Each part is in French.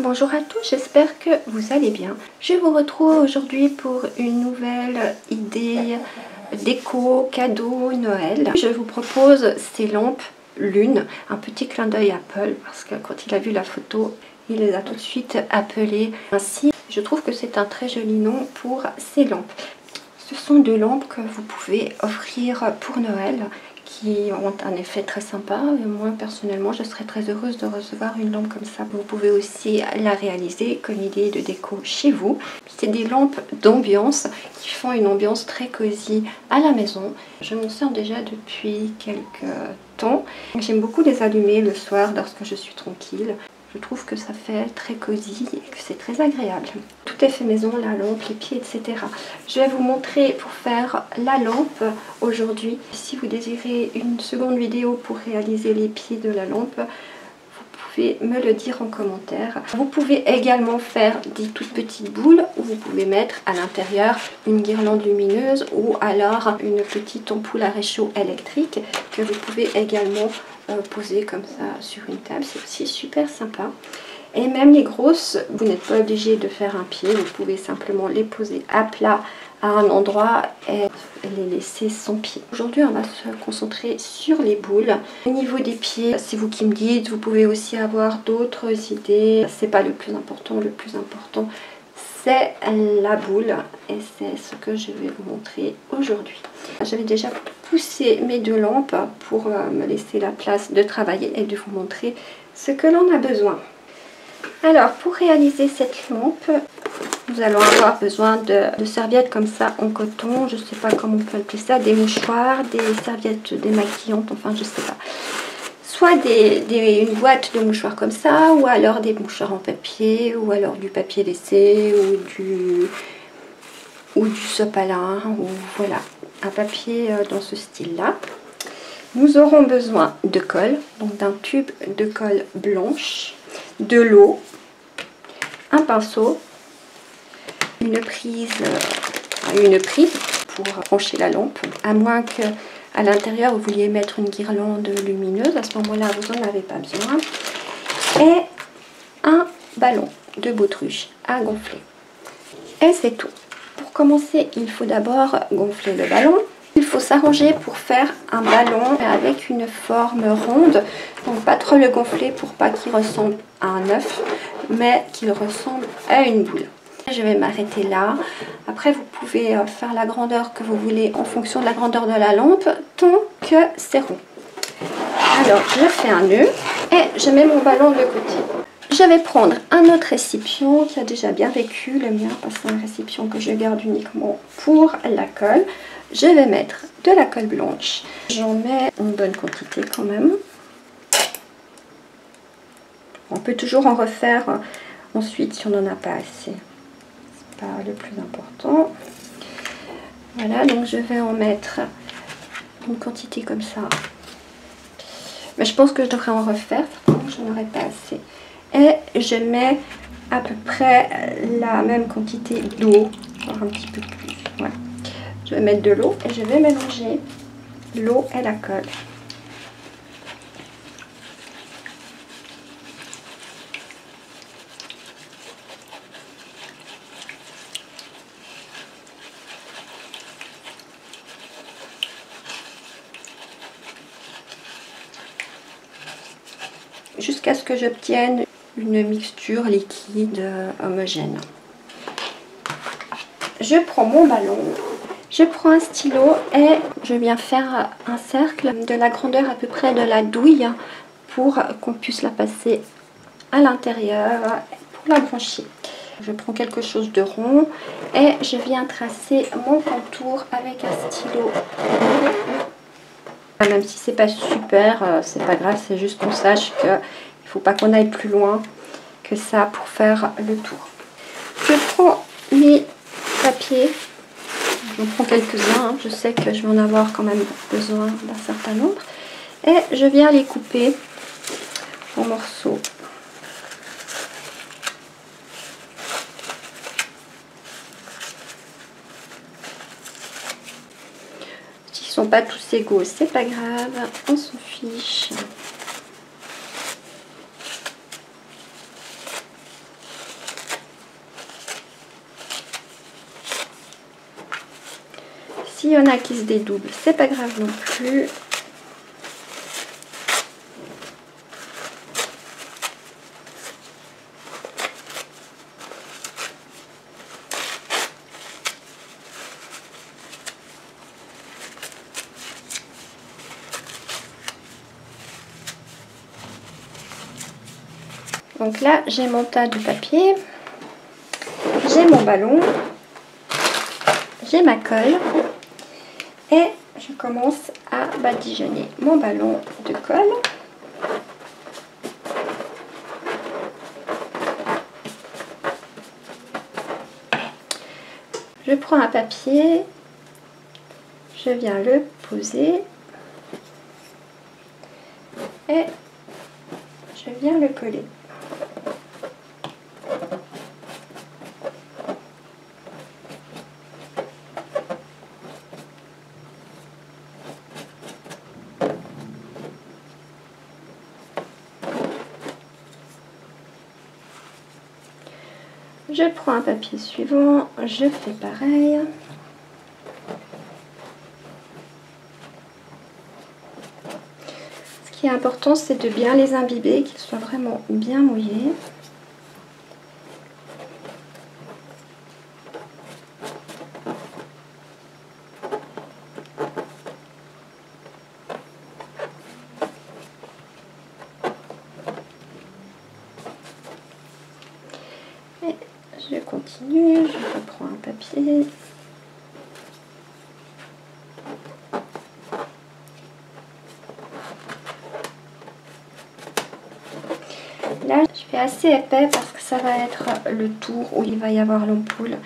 Bonjour à tous, j'espère que vous allez bien. Je vous retrouve aujourd'hui pour une nouvelle idée déco, cadeau, Noël. Je vous propose ces lampes lune, un petit clin d'œil Apple parce que quand il a vu la photo, il les a tout de suite appelées ainsi. Je trouve que c'est un très joli nom pour ces lampes. Ce sont deux lampes que vous pouvez offrir pour Noël, qui ont un effet très sympa. Et moi personnellement je serais très heureuse de recevoir une lampe comme ça. Vous pouvez aussi la réaliser comme idée de déco chez vous. C'est des lampes d'ambiance qui font une ambiance très cosy à la maison. Je m'en sers déjà depuis quelques temps. J'aime beaucoup les allumer le soir lorsque je suis tranquille. Je trouve que ça fait très cosy et que c'est très agréable. Tout est fait maison, la lampe, les pieds, etc. Je vais vous montrer pour faire la lampe aujourd'hui. Si vous désirez une seconde vidéo pour réaliser les pieds de la lampe, vous pouvez me le dire en commentaire. Vous pouvez également faire des toutes petites boules où vous pouvez mettre à l'intérieur une guirlande lumineuse ou alors une petite ampoule à réchaud électrique que vous pouvez également poser comme ça sur une table. C'est aussi super sympa. Et même les grosses, vous n'êtes pas obligé de faire un pied, vous pouvez simplement les poser à plat à un endroit et les laisser sans pied. Aujourd'hui on va se concentrer sur les boules. Au niveau des pieds, c'est vous qui me dites, vous pouvez aussi avoir d'autres idées. C'est pas le plus important c'est la boule et c'est ce que je vais vous montrer aujourd'hui. J'avais déjà poussé mes deux lampes pour me laisser la place de travailler et de vous montrer ce que l'on a besoin. Alors pour réaliser cette lampe, nous allons avoir besoin de serviettes comme ça en coton, je ne sais pas comment on peut appeler ça, des mouchoirs, des serviettes démaquillantes, enfin je sais pas. Soit une boîte de mouchoirs comme ça, ou alors des mouchoirs en papier, ou alors du papier WC, ou du sopalin, ou voilà, un papier dans ce style-là. Nous aurons besoin de colle, donc d'un tube de colle blanche, de l'eau, un pinceau, une prise pour brancher la lampe, à moins que à l'intérieur vous vouliez mettre une guirlande lumineuse, à ce moment-là vous n'en avez pas besoin, et un ballon de baudruche à gonfler. Et c'est tout. Pour commencer, il faut d'abord gonfler le ballon. Il faut s'arranger pour faire un ballon avec une forme ronde, donc pas trop le gonfler pour pas qu'il ressemble à un œuf, mais qu'il ressemble à une boule. Je vais m'arrêter là. Après vous pouvez faire la grandeur que vous voulez en fonction de la grandeur de la lampe, tant que c'est rond. Alors je fais un nœud et je mets mon ballon de côté. Je vais prendre un autre récipient qui a déjà bien vécu, le mien, parce que c'est un récipient que je garde uniquement pour la colle. Je vais mettre de la colle blanche. J'en mets une bonne quantité quand même. On peut toujours en refaire ensuite si on n'en a pas assez. C'est pas le plus important. Voilà, donc je vais en mettre une quantité comme ça. Mais je pense que je devrais en refaire, certainement je n'en aurai pas assez. Et je mets à peu près la même quantité d'eau, voire un petit peu plus. Voilà. Je vais mettre de l'eau et je vais mélanger l'eau et la colle. Jusqu'à ce que j'obtienne une mixture liquide homogène. Je prends mon ballon, je prends un stylo et je viens faire un cercle de la grandeur à peu près de la douille pour qu'on puisse la passer à l'intérieur pour la brancher. Je prends quelque chose de rond et je viens tracer mon contour avec un stylo. Même si c'est pas super, c'est pas grave, c'est juste qu'on sache qu'il ne faut pas qu'on aille plus loin que ça pour faire le tour. Je prends mes papiers, j'en prends quelques-uns, je sais que je vais en avoir quand même besoin d'un certain nombre, et je viens les couper en morceaux. S'ils sont pas tous égaux, c'est pas grave, on s'en fiche. S'il y en a qui se dédoublent, c'est pas grave non plus. Donc là, j'ai mon tas de papier, j'ai mon ballon, j'ai ma colle et je commence à badigeonner mon ballon de colle. Je prends un papier, je viens le poser et je viens le coller. Je prends un papier suivant, je fais pareil. Ce qui est important, c'est de bien les imbiber, qu'ils soient vraiment bien mouillés. Et je continue, je reprends un papier. Là, je fais assez épais parce que ça va être le tour où il va y avoir l'ampoule.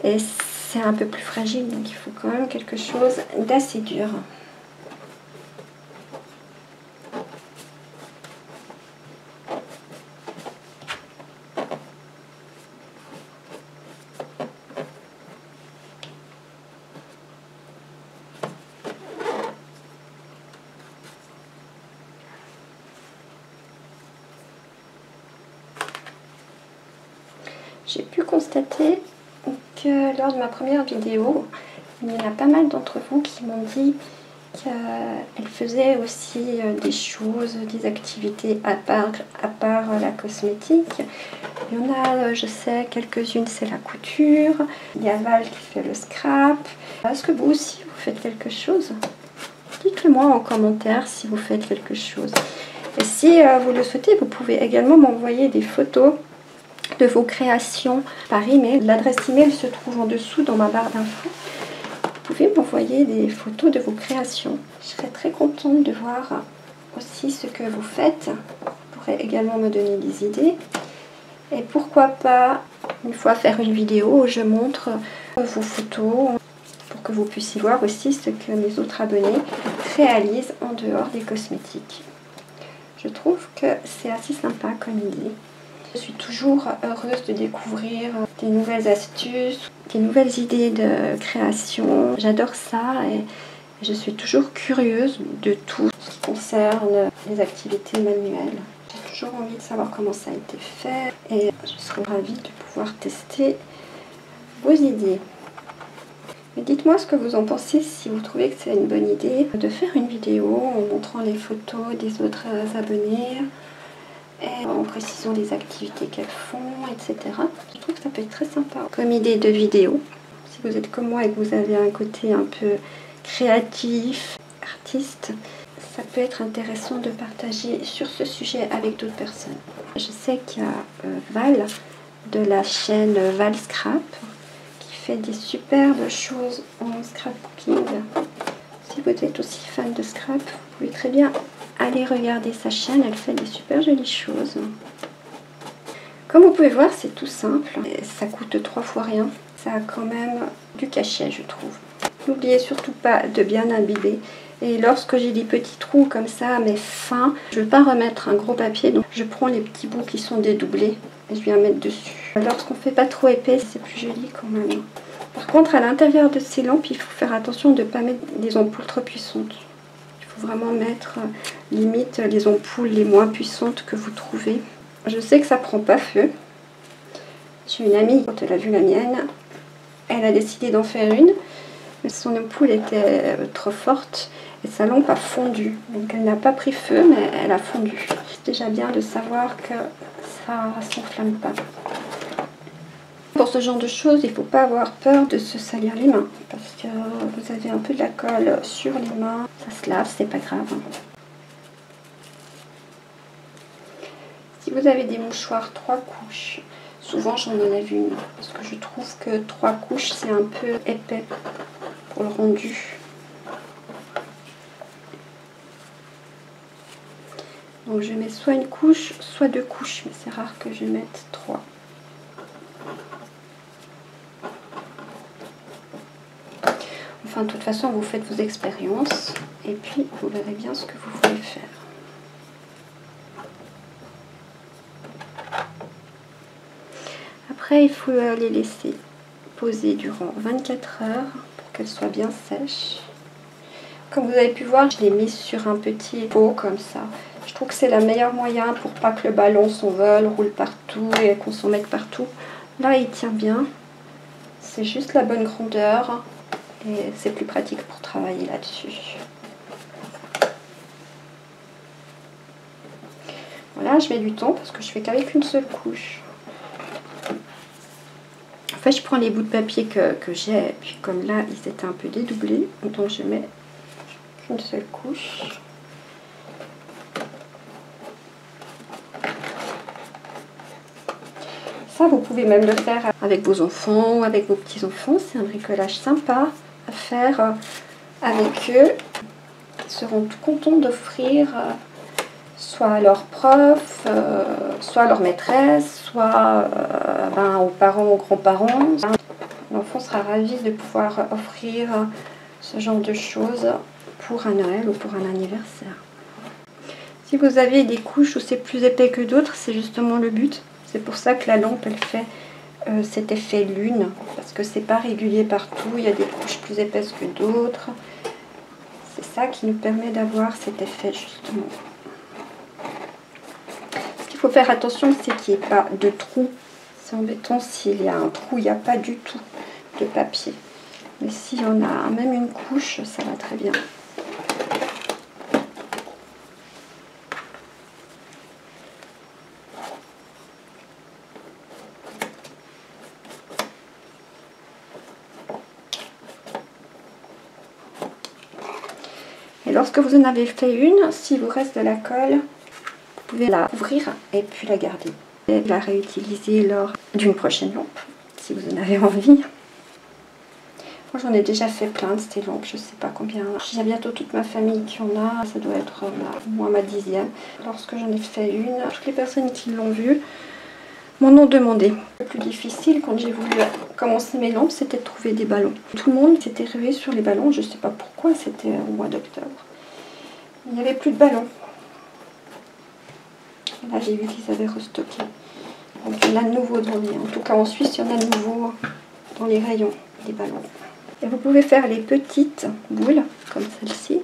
Et c'est un peu plus fragile, donc il faut quand même quelque chose d'assez dur. J'ai pu constater que lors de ma première vidéo, il y en a pas mal d'entre vous qui m'ont dit qu'elles faisaient aussi des choses, des activités à part la cosmétique. Il y en a, je sais, quelques-unes, c'est la couture. Il y a Val qui fait le scrap. Est-ce que vous aussi, vous faites quelque chose? Dites-le moi en commentaire si vous faites quelque chose. Et si vous le souhaitez, vous pouvez également m'envoyer des photos de vos créations par email. L'adresse email se trouve en dessous dans ma barre d'infos. Vous pouvez m'envoyer des photos de vos créations. Je serais très contente de voir aussi ce que vous faites. Vous pourrez également me donner des idées. Et pourquoi pas une fois faire une vidéo où je montre vos photos pour que vous puissiez voir aussi ce que mes autres abonnés réalisent en dehors des cosmétiques. Je trouve que c'est assez sympa comme idée. Je suis toujours heureuse de découvrir des nouvelles astuces, des nouvelles idées de création. J'adore ça et je suis toujours curieuse de tout ce qui concerne les activités manuelles. J'ai toujours envie de savoir comment ça a été fait et je serais ravie de pouvoir tester vos idées. Mais dites-moi ce que vous en pensez, si vous trouvez que c'est une bonne idée de faire une vidéo en montrant les photos des autres abonnés, et en précisant les activités qu'elles font, etc. Je trouve que ça peut être très sympa comme idée de vidéo. Si vous êtes comme moi et que vous avez un côté un peu créatif, artiste, ça peut être intéressant de partager sur ce sujet avec d'autres personnes. Je sais qu'il y a Val de la chaîne Val Scrap qui fait des superbes choses en scrapbooking. Si vous êtes aussi fan de scrap, vous pouvez très bien aller regarder sa chaîne, elle fait des super jolies choses. Comme vous pouvez voir, c'est tout simple. Et ça coûte 3 fois rien. Ça a quand même du cachet, je trouve. N'oubliez surtout pas de bien imbiber. Et lorsque j'ai des petits trous comme ça, mais fins, je ne veux pas remettre un gros papier. Donc je prends les petits bouts qui sont dédoublés et je viens mettre dessus. Lorsqu'on ne fait pas trop épais, c'est plus joli quand même. Par contre, à l'intérieur de ces lampes, il faut faire attention de ne pas mettre des ampoules trop puissantes. Il faut vraiment mettre limite les ampoules les moins puissantes que vous trouvez. Je sais que ça prend pas feu. J'ai une amie, quand elle a vu la mienne, elle a décidé d'en faire une. Mais son ampoule était trop forte et sa lampe a fondu. Donc elle n'a pas pris feu, mais elle a fondu. C'est déjà bien de savoir que ça ne s'enflamme pas. Pour ce genre de choses, il ne faut pas avoir peur de se salir les mains. Parce que vous avez un peu de la colle sur les mains. Ça se lave, c'est pas grave. Si vous avez des mouchoirs 3 couches, souvent j'en enlève une. Parce que je trouve que 3 couches, c'est un peu épais pour le rendu. Donc je mets soit une couche, soit 2 couches. Mais c'est rare que je mette 3. Enfin, de toute façon, vous faites vos expériences. Et puis, vous verrez bien ce que vous voulez faire. Après, il faut les laisser poser durant 24 heures pour qu'elles soient bien sèches. Comme vous avez pu voir, je l'ai mis sur un petit pot comme ça. Je trouve que c'est le meilleur moyen pour pas que le ballon s'envole, roule partout et qu'on s'en mette partout. Là, il tient bien. C'est juste la bonne grandeur et c'est plus pratique pour travailler là-dessus. Voilà, je mets du temps parce que je fais qu'avec une seule couche. En fait, je prends les bouts de papier que j'ai, et puis comme là, ils étaient un peu dédoublés, donc je mets qu'une seule couche. Ça, vous pouvez même le faire avec vos enfants ou avec vos petits-enfants. C'est un bricolage sympa à faire avec eux. Ils seront tout contents d'offrir soit à leurs profs, soit à leur maîtresse, soit aux parents, aux grands-parents. L'enfant sera ravi de pouvoir offrir ce genre de choses pour un Noël ou pour un anniversaire. Si vous avez des couches où c'est plus épais que d'autres, c'est justement le but. C'est pour ça que la lampe, elle fait cet effet lune, parce que c'est pas régulier partout. Il y a des couches plus épaisses que d'autres. C'est ça qui nous permet d'avoir cet effet justement. Ce qu'il faut faire attention, c'est qu'il n'y ait pas de trou. C'est embêtant s'il y a un trou, il n'y a pas du tout de papier. Mais s'il y en a même une couche, ça va très bien. Et lorsque vous en avez fait une, s'il vous reste de la colle, vous pouvez la ouvrir et puis la garder. Et la réutiliser lors d'une prochaine lampe, si vous en avez envie. Moi j'en ai déjà fait plein de ces lampes, je ne sais pas combien. J'ai bientôt toute ma famille qui en a, ça doit être au moins ma 10e. Lorsque j'en ai fait une, toutes les personnes qui l'ont vue m'en ont demandé. Le plus difficile quand j'ai voulu commencer mes lampes, c'était de trouver des ballons. Tout le monde s'était rué sur les ballons, je ne sais pas pourquoi, c'était au mois d'octobre. Il n'y avait plus de ballons. Et là j'ai vu qu'ils avaient restocké. Donc il y en a de nouveau dans les... En tout cas en Suisse, il y en a de nouveau dans les rayons des ballons. Et vous pouvez faire les petites boules, comme celle-ci,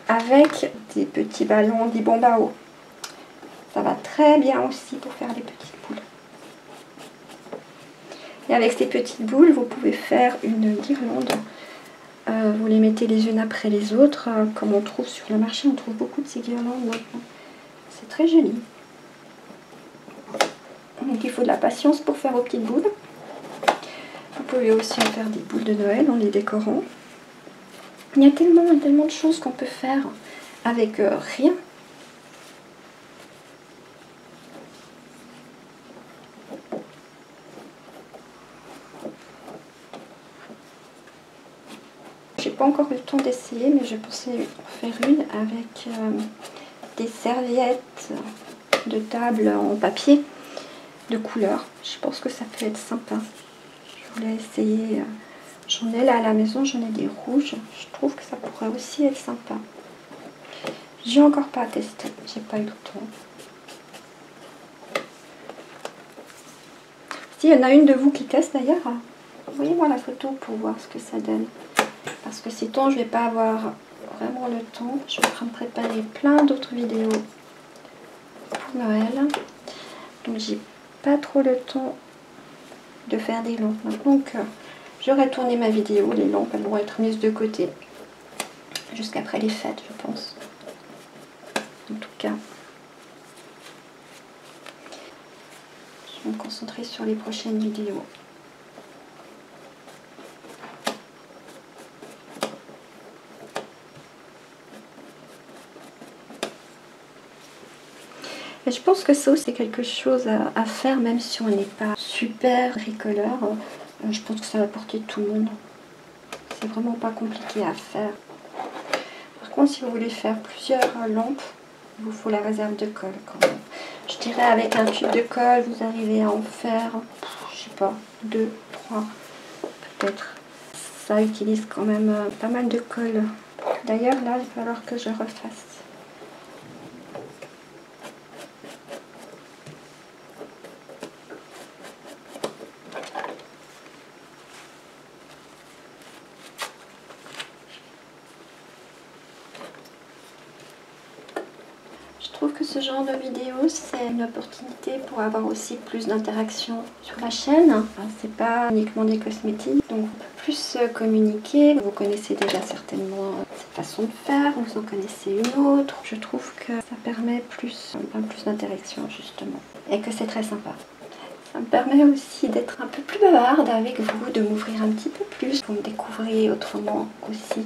avec des petits ballons, des bombes à eau. Ça va très bien aussi pour faire les petites boules. Et avec ces petites boules, vous pouvez faire une guirlande. Vous les mettez les unes après les autres. Comme on trouve sur le marché, on trouve beaucoup de ces guirlandes maintenant. C'est très joli. Donc il faut de la patience pour faire vos petites boules. Vous pouvez aussi en faire des boules de Noël en les décorant. Il y a tellement de choses qu'on peut faire avec rien. J'ai pas encore eu le temps d'essayer, mais je pensais en faire une avec des serviettes de table en papier de couleur. Je pense que ça peut être sympa. Je voulais essayer. J'en ai là à la maison, j'en ai des rouges. Je trouve que ça pourrait aussi être sympa. J'ai encore pas testé, j'ai pas eu le temps. Si y en a une de vous qui teste d'ailleurs, envoyez-moi la photo pour voir ce que ça donne. Parce que sinon je vais pas avoir vraiment le temps. Je suis en train de préparer plein d'autres vidéos pour Noël. Donc j'ai pas trop le temps de faire des lampes. Maintenant que J'aurais tourné ma vidéo, les lampes elles vont être mises de côté jusqu'après les fêtes, je pense. En tout cas, je vais me concentrer sur les prochaines vidéos. Et je pense que ça aussi c'est quelque chose à faire, même si on n'est pas super bricoleur. Je pense que ça va porter tout le monde. C'est vraiment pas compliqué à faire. Par contre, si vous voulez faire plusieurs lampes, il vous faut la réserve de colle quand même. Je dirais avec un tube de colle, vous arrivez à en faire, je sais pas, 2, 3 peut-être. Ça utilise quand même pas mal de colle. D'ailleurs là, il va falloir que je refasse. Je trouve que ce genre de vidéo, c'est une opportunité pour avoir aussi plus d'interaction sur la chaîne. Enfin, c'est pas uniquement des cosmétiques, donc on peut plus communiquer. Vous connaissez déjà certainement cette façon de faire, vous en connaissez une autre. Je trouve que ça permet plus d'interaction justement, et que c'est très sympa. Ça me permet aussi d'être un peu plus bavarde avec vous, de m'ouvrir un petit peu plus. Vous me découvrez autrement aussi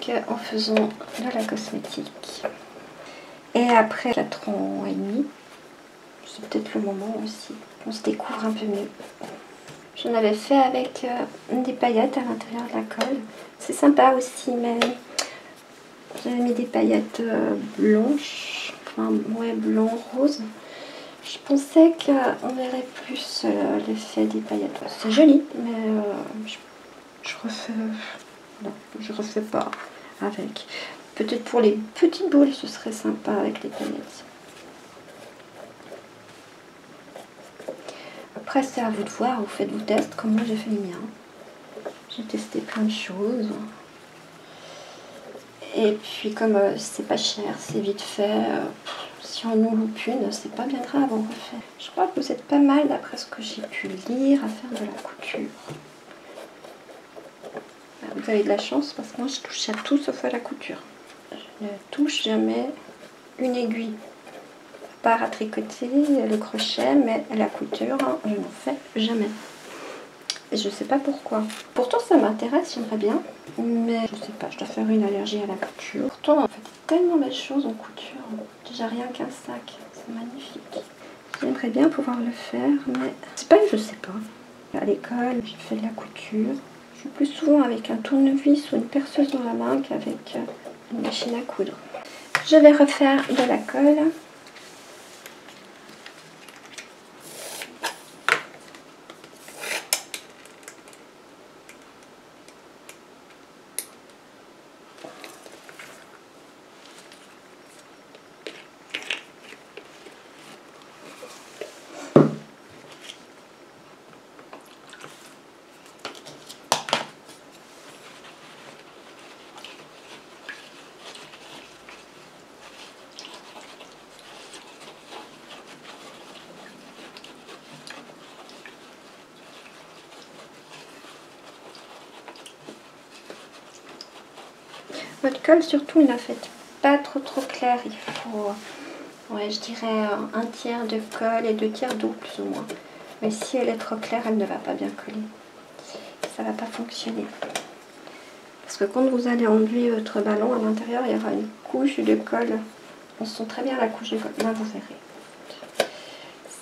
qu'en faisant de la cosmétique. Et après 4 ans et demi, c'est peut-être le moment aussi qu'on se découvre un peu mieux. J'en avais fait avec des paillettes à l'intérieur de la colle. C'est sympa aussi, mais j'avais mis des paillettes blanches, enfin ouais, blanc, rose. Je pensais qu'on verrait plus l'effet des paillettes. C'est joli, mais je refais pas avec. Peut-être pour les petites boules, ce serait sympa avec les paillettes. Après, c'est à vous de voir, vous faites vos tests, comme moi j'ai fait les miens. J'ai testé plein de choses. Et puis comme c'est pas cher, c'est vite fait, si on en loupe une, c'est pas bien grave, on refait. Je crois que vous êtes pas mal, d'après ce que j'ai pu lire, à faire de la couture. Vous avez de la chance, parce que moi je touche à tout sauf à la couture. Je ne touche jamais une aiguille, à part à tricoter, le crochet, mais la couture, je n'en fais jamais. Et je sais pas pourquoi. Pourtant ça m'intéresse, j'aimerais bien, mais je sais pas, je dois faire une allergie à la couture. Pourtant on fait tellement belles choses en couture, déjà rien qu'un sac, c'est magnifique. J'aimerais bien pouvoir le faire, mais c'est pas que je sais pas. À l'école, j'ai fait de la couture. Je suis plus souvent avec un tournevis ou une perceuse dans la main qu'avec une machine à coudre. Je vais refaire de la colle. Votre colle, surtout, ne la faites pas trop claire. Il faut, ouais, je dirais un tiers de colle et 2 tiers d'eau, plus ou moins. Mais si elle est trop claire, elle ne va pas bien coller. Ça ne va pas fonctionner. Parce que quand vous allez enlever votre ballon, à l'intérieur, il y aura une couche de colle. On sent très bien la couche de colle. Là, vous verrez.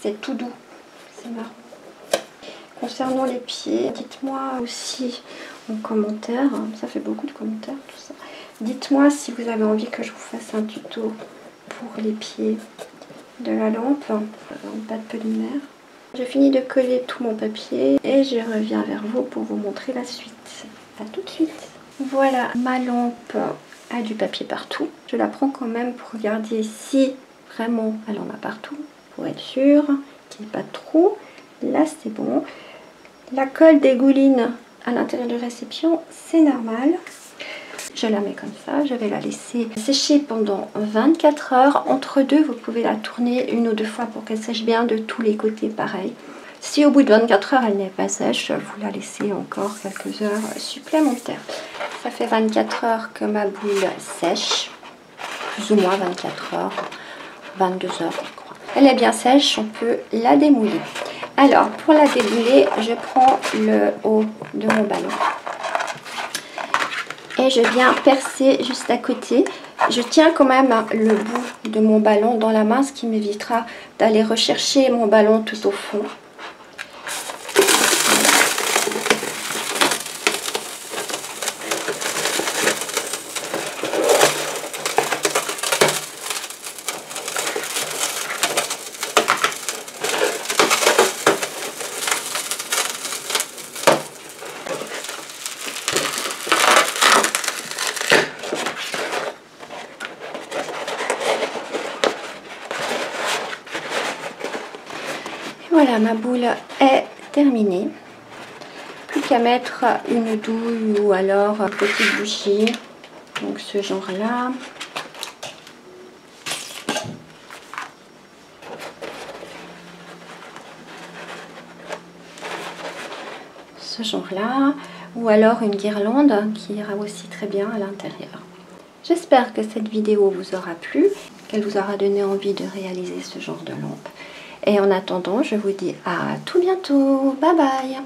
C'est tout doux. C'est marrant. Concernant les pieds, dites-moi aussi en commentaire. Ça fait beaucoup de commentaires, tout ça. Dites-moi si vous avez envie que je vous fasse un tuto pour les pieds de la lampe en pâte polymère. J'ai fini de coller tout mon papier et je reviens vers vous pour vous montrer la suite. A tout de suite. Voilà, ma lampe a du papier partout. Je la prends quand même pour regarder si vraiment elle en a partout, pour être sûre qu'il n'y ait pas de trou. Là c'est bon. La colle dégouline à l'intérieur de réception, c'est normal. Je la mets comme ça, je vais la laisser sécher pendant 24 heures. Entre deux, vous pouvez la tourner 1 ou 2 fois pour qu'elle sèche bien de tous les côtés, pareil. Si au bout de 24 heures elle n'est pas sèche, vous la laissez encore quelques heures supplémentaires. Ça fait 24 heures que ma boule sèche, plus ou moins 24 heures, 22 heures je crois. Elle est bien sèche, on peut la démouler. Alors pour la démouler, je prends le haut de mon ballon et je viens percer juste à côté. Je tiens quand même le bout de mon ballon dans la main, ce qui m'évitera d'aller rechercher mon ballon tout au fond. Voilà, ma boule est terminée. Plus qu'à mettre une douille ou alors une petite bougie. Donc ce genre-là. Ce genre-là. Ou alors une guirlande qui ira aussi très bien à l'intérieur. J'espère que cette vidéo vous aura plu, qu'elle vous aura donné envie de réaliser ce genre de lampe. Et en attendant, je vous dis à tout bientôt. Bye bye!